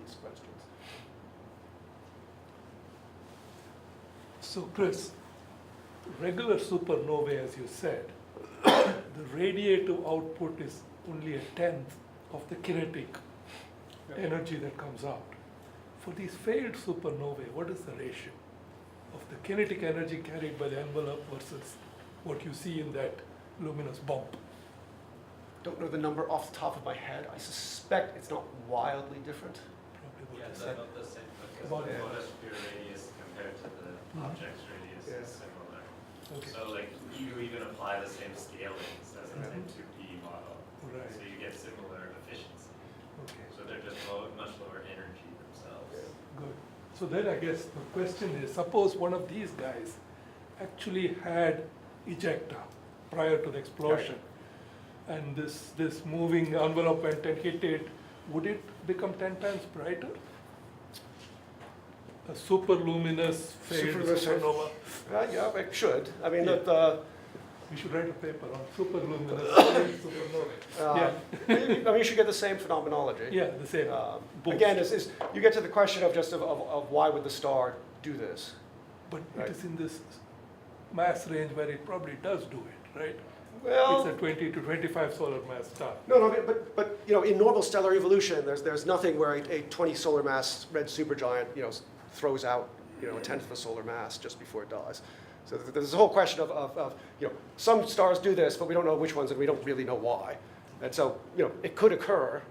these questions. So Chris, regular supernovae, as you said, the radiative output is only a tenth of the kinetic energy that comes out. For these failed supernovae, what is the ratio of the kinetic energy carried by the envelope versus what you see in that luminous bump? Don't know the number off the top of my head. I suspect it's not wildly different. Probably Yeah, about it's the same. about the same, because About the it. photosphere radius compared to the object's radius Yeah. is similar. Okay. So like, you even apply the same scalings as a Mhm. type 2P model. Right. So you get similar efficiency. Okay, So they're just much lower energy themselves. good. So then I guess the question is, suppose one of these guys actually had ejecta prior to the explosion, and this moving envelope went and hit it, would it become 10 times brighter? A superluminous failed supernova? Yeah, it should. I mean, Yeah. We should write a paper on superluminous failed supernova. Yeah. I mean, you should get the same phenomenology. Yeah, the same. Boost. Again, you get to the question of just of why would the star do this? But Right. it is in this mass range where it probably does do it, right? Well, It's a 20 to 25 solar mass star. no, but you know, in normal stellar evolution, there's nothing where a 20 solar mass red supergiant, you know, throws out, you know, a tenth of the solar mass just before it dies. So there's a whole question of you know, some stars do this, but we don't know which ones, and we don't really know why. And so, you know, it could occur,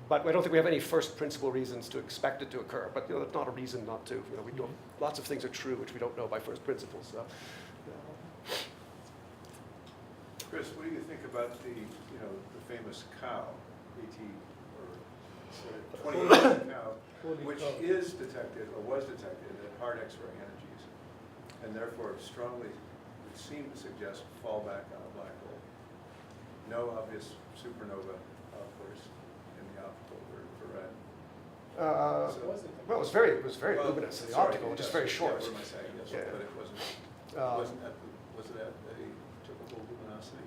but I don't think we have any first principle reasons to expect it to occur. But you know, that's not a reason not to. You know, we do, lots of things are true which we don't know by first principles. So. Chris, what do you think about the, you know, the famous cow, or 28 cow, Holy which cow. is detected, or was detected at hard X-ray energies, and therefore strongly would seem to suggest fallback on a black hole. No obvious supernova outburst in the optical infrared. Well, it was very Well, luminous in the sorry, optical, just yes, very yeah, short. what am I saying? Yes, Yeah. but it wasn't, was it at a typical luminosity?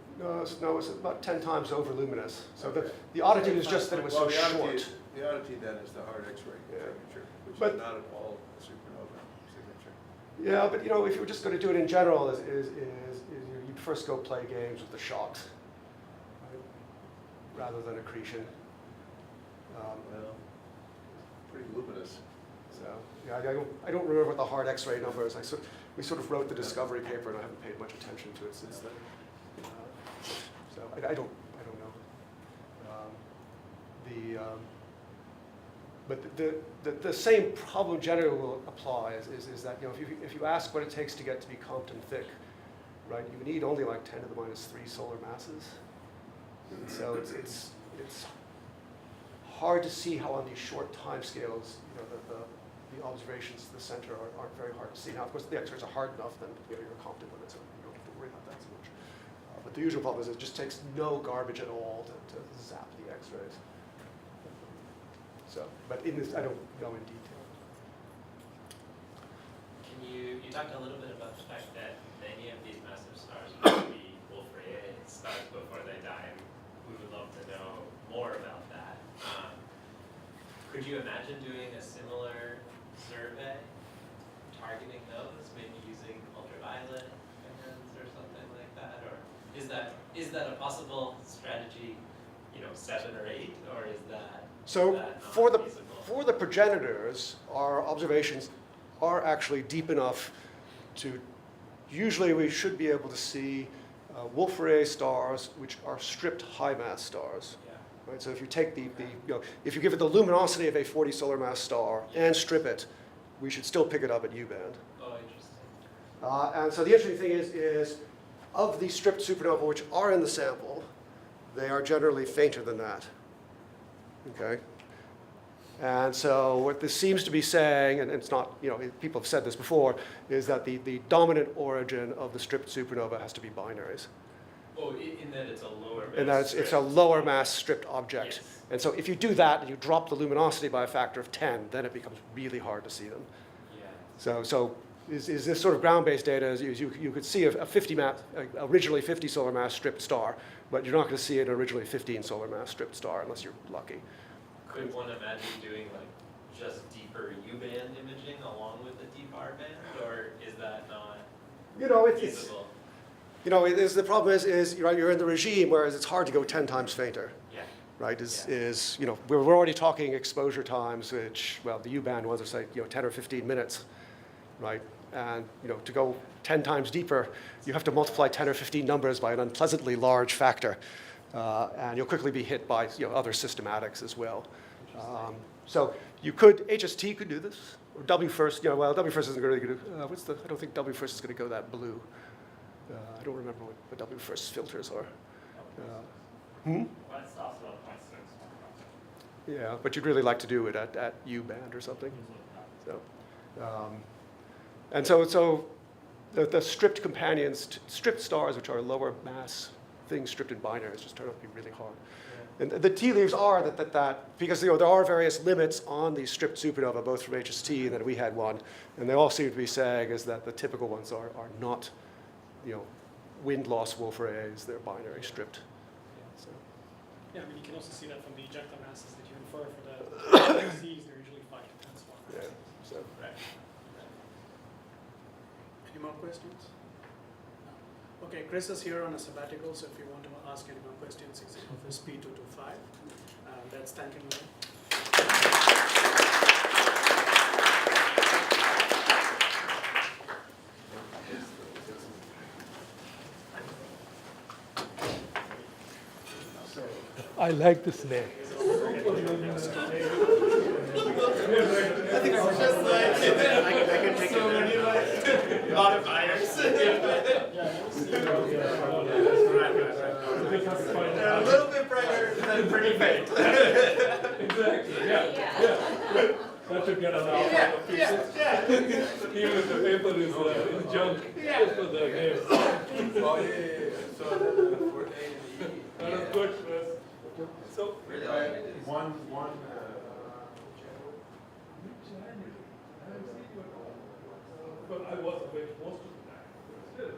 No, it was about 10 times over luminous. So the oddity was just that it was Well, so the oddity short. is- The oddity then is the hard X-ray Yeah. signature, which But- is not at all a supernova signature. Yeah, but you know, if you were just going to do it in general, you'd first go play games with the shocks, right? Rather than accretion. Well, pretty luminous. So yeah, I don't remember what the hard X-ray number is. We sort of wrote the discovery paper, and I haven't paid much attention to it since then. So I don't know. But the same problem generally will apply is that, you know, if you ask what it takes to get to be Compton thick, right, you need only like 10 to the minus 3 solar masses. And so it's hard to see how on these short time scales, you know, the observations to the center aren't very hard to see. Now, of course, the X-rays are hard enough, then you know, your Compton limits, so you don't have to worry about that so much. But the usual problem is it just takes no garbage at all to zap the X-rays. So, but in this, I don't go in detail. You talked a little bit about the fact that many of these massive stars might be Wolf-Rayet stars before they die, and we would love to know more about that. Could you imagine doing a similar survey, targeting those, maybe using ultraviolet bands or something like that? Or is that a possible strategy, you know, 7 or 8, or is that So not feasible? for the progenitors, our observations are actually deep enough to, usually we should be able to see Wolf-Rayet stars, which are stripped high mass stars. Yeah. Right? So if you take you know, if you give it the luminosity of a 40 solar mass star and strip it, we should still pick it up at U-band. Oh, interesting. And so the interesting thing is, of the stripped supernova which are in the sample, they are generally fainter than that. Okay? And so what this seems to be saying, and it's not, you know, people have said this before, is that the dominant origin of the stripped supernova has to be binaries. Oh, in that it's a lower mass. And that it's a lower mass stripped object. Yes. And so if you do that and you drop the luminosity by a factor of 10, then it becomes really hard to see them. Yeah. So is this sort of ground-based data, is you could see a 50 mass, originally 50 solar mass stripped star, but you're not going to see an originally 15 solar mass stripped star unless you're lucky. Could one imagine doing like just deeper U-band imaging along with the deep R-band, or is that not You know, it's feasible? you know, the problem is right, you're in the regime, whereas it's hard to go 10 times fainter. Yeah. Right, Yeah. you know, we're already talking exposure times, which, well, the U-band ones are say, you know, 10 or 15 minutes, right? And, you know, to go 10 times deeper, you have to multiply 10 or 15 numbers by an unpleasantly large factor. And you'll quickly be hit by, you know, other systematics as well. So you could, HST could do this, or W-first, you know, well, W-first isn't really going to, I don't think W-first is going to go that blue. I don't remember what W-first filters are. Well, it's also a point six. Yeah, but you'd really like to do it at U-band or something. So, and so the stripped companions, stripped stars, which are lower mass things stripped in binaries, just turn out to be really hard. And the tea leaves are that because, you know, there are various limits on these stripped supernova, both from HST and then we had one, and they all seem to be saying is that the typical ones are not, you know, wind loss Wolf-Rayets, they're binary stripped. So. Yeah, I mean, you can also see that from the ejecta masses that you infer for the ITCs, they're usually 5 to 10 smaller. Yeah, so. Right. Any more questions? No. Okay, Chris is here on a sabbatical, so if you want to ask any more questions, exit office P225. Let's thank him now. I like this name. I can take it. Modifiers. A little bit brighter than pretty faint. Exactly, yeah. That should get an alpha of pieces. Even if the paper is in junk, just for the name. Oh, yeah. So then for A and E. That is good, Chris. So, One. but I was awake most of the time.